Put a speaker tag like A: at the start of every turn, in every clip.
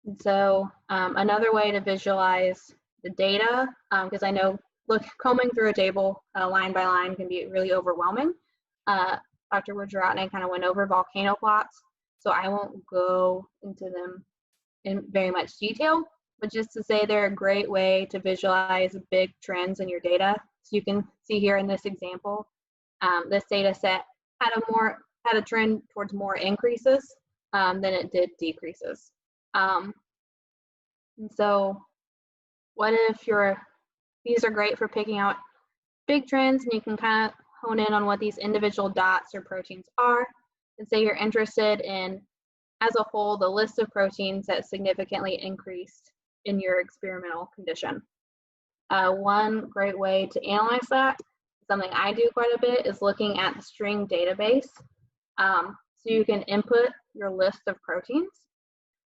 A: And so another way to visualize the data, because I know combing through a table line by line can be really overwhelming. Dr. Wojrotny kind of went over volcano plots, so I won't go into them in very much detail, but just to say they're a great way to visualize big trends in your data. So you can see here in this example, this data set had a trend towards more increases than it did decreases. And so what if these are great for picking out big trends, and you can kind of hone in on what these individual dots or proteins are, and say you're interested in, as a whole, the list of proteins that significantly increased in your experimental condition. One great way to analyze that, something I do quite a bit, is looking at the string database. So you can input your list of proteins.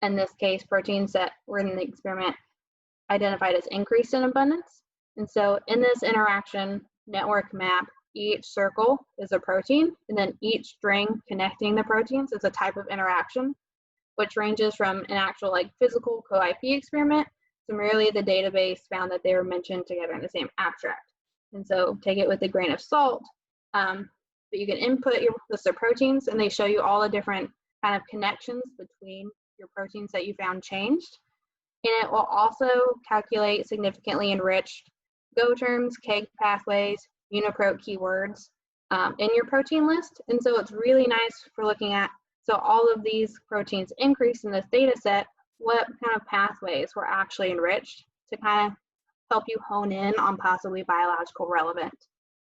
A: In this case, proteins that were in the experiment identified as increased in abundance. And so in this interaction network map, each circle is a protein, and then each string connecting the proteins is a type of interaction, which ranges from an actual physical co-IP experiment to merely the database found that they were mentioned together in the same abstract. And so take it with a grain of salt, but you can input your list of proteins, and they show you all the different kind of connections between your proteins that you found changed. And it will also calculate significantly enriched Go terms, KEGG pathways, UniProt keywords in your protein list. And so it's really nice for looking at, so all of these proteins increased in this data set, what kind of pathways were actually enriched to kind of help you hone in on possibly biological relevant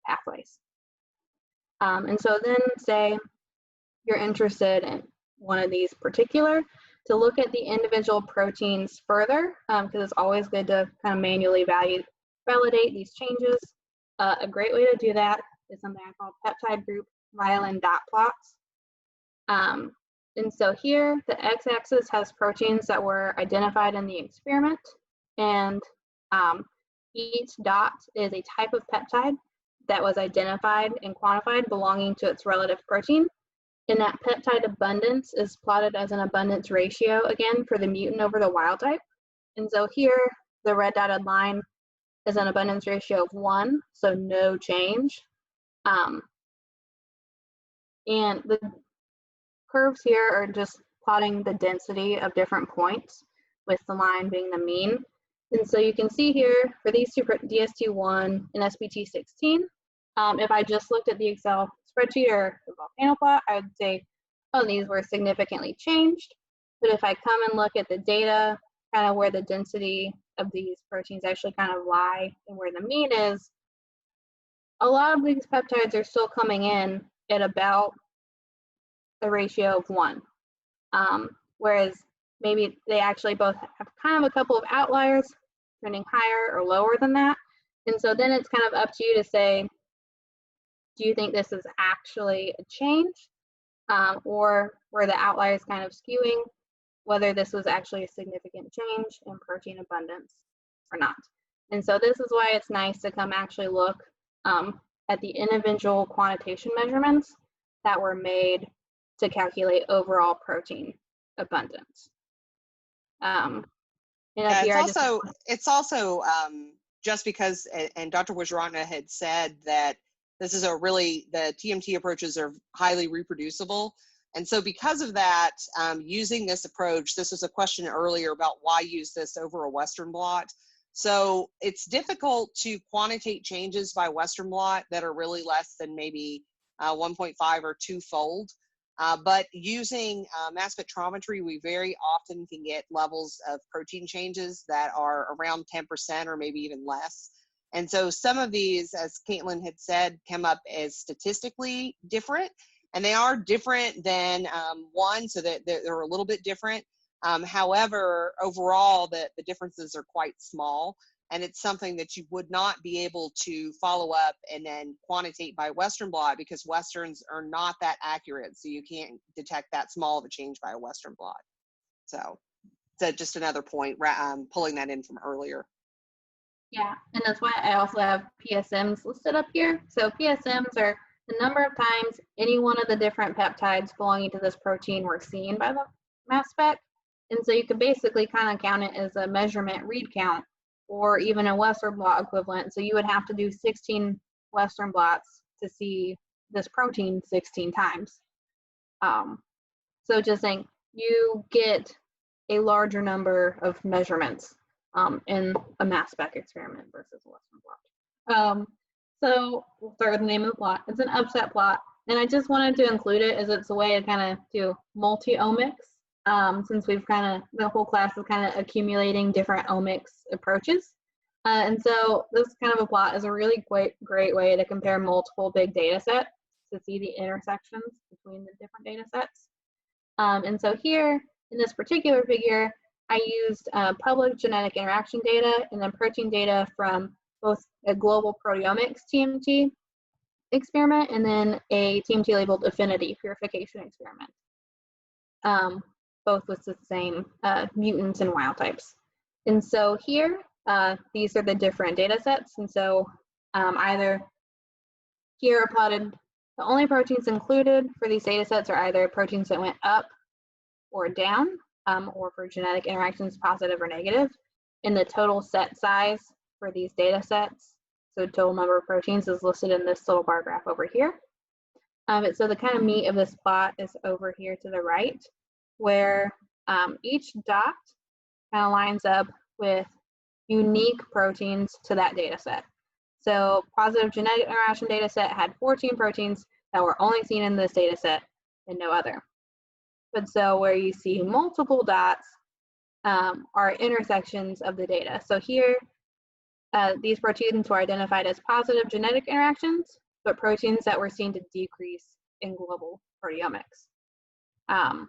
A: pathways. And so then say you're interested in one of these particular, to look at the individual proteins further, because it's always good to kind of manually validate these changes. A great way to do that is something I call peptide group Violin dot plots. And so here, the x-axis has proteins that were identified in the experiment, and each dot is a type of peptide that was identified and quantified belonging to its relative protein. And that peptide abundance is plotted as an abundance ratio, again, for the mutant over the wild type. And so here, the red dotted line is an abundance ratio of 1, so no change. And the curves here are just plotting the density of different points, with the line being the mean. And so you can see here, for these two, DST1 and SPT16, if I just looked at the Excel spreadsheet or the volcano plot, I would say, oh, these were significantly changed. But if I come and look at the data, kind of where the density of these proteins actually kind of lie and where the mean is, a lot of these peptides are still coming in at about a ratio of 1. Whereas maybe they actually both have kind of a couple of outliers trending higher or lower than that. And so then it's kind of up to you to say, do you think this is actually a change, or were the outliers kind of skewing, whether this was actually a significant change in protein abundance or not? And so this is why it's nice to come actually look at the individual quantitation measurements that were made to calculate overall protein abundance. And
B: yeah, it's also just because, and Dr. Wojrotny had said that this is the TMT approaches are highly reproducible. And so because of that, using this approach, this was a question earlier about why use this over a Western blot. So it's difficult to quantitate changes by Western blot that are really less than maybe 1.5 or 2-fold. But using mass spectrometry, we very often can get levels of protein changes that are around 10% or maybe even less. And so some of these, as Caitlin had said, come up as statistically different, and they are different than one, so that they're a little bit different. However, overall, the differences are quite small, and it's something that you would not be able to follow up and then quantitate by Western blot, because Westerns are not that accurate, so you can't detect that small of a change by a Western blot. So just another point, pulling that in from earlier.
A: Yeah, and that's why I also have PSMs listed up here. So PSMs are the number of times any one of the different peptides belonging to this protein were seen by the mass spec. And so you could basically kind of count it as a measurement read count or even a Western blot equivalent. So you would have to do 16 Western blots to see this protein 16 times. So just saying, you get a larger number of measurements in a mass spec experiment versus a Western blot. So we'll start with the name of the plot. It's an upset plot, and I just wanted to include it as it's a way to kind of do multi-omics, since we've kind of, the whole class is kind of accumulating different omics approaches. And so this kind of a plot is a really great way to compare multiple big data sets to see the intersections between the different data sets. And so here, in this particular figure, I used public genetic interaction data and then protein data from both a global proteomics TMT experiment and then a TMT labeled affinity purification experiment, both with the same mutants and wild types. And so here, these are the different data sets. And so either here are plotted, the only proteins included for these data sets are either proteins that went up or down, or for genetic interactions, positive or negative. And the total set size for these data sets, so total number of proteins, is listed in this little bar graph over here. So the kind of meat of this plot is over here to the right, where each dot kind of lines up with unique proteins to that data set. So positive genetic interaction data set had 14 proteins that were only seen in this data set and no other. But so where you see multiple dots are intersections of the data. So here, these proteins were identified as positive genetic interactions, but proteins that were seen to decrease in global proteomics. And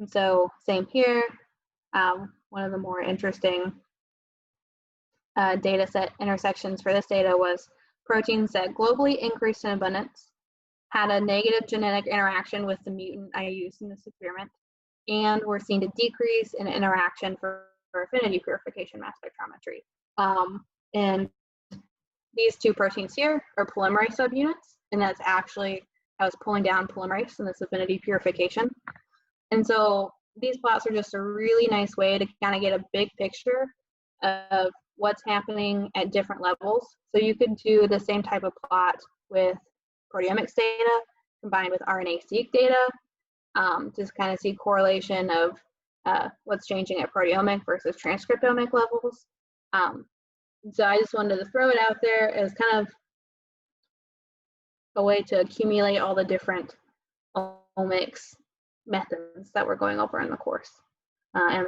A: so same here, one of the more interesting data set intersections for this data was proteins that globally increased in abundance, had a negative genetic interaction with the mutant I used in this experiment, and were seen to decrease in interaction for affinity purification mass spectrometry. And these two proteins here are polymerase subunits, and that's actually, I was pulling down polymerase in this affinity purification. And so these plots are just a really nice way to kind of get a big picture of what's happening at different levels. So you could do the same type of plot with proteomics data combined with RNA-seq data, just kind of see correlation of what's changing at proteomic versus transcriptomic levels. So I just wanted to throw it out there as kind of a way to accumulate all the different omics methods that we're going over in the course and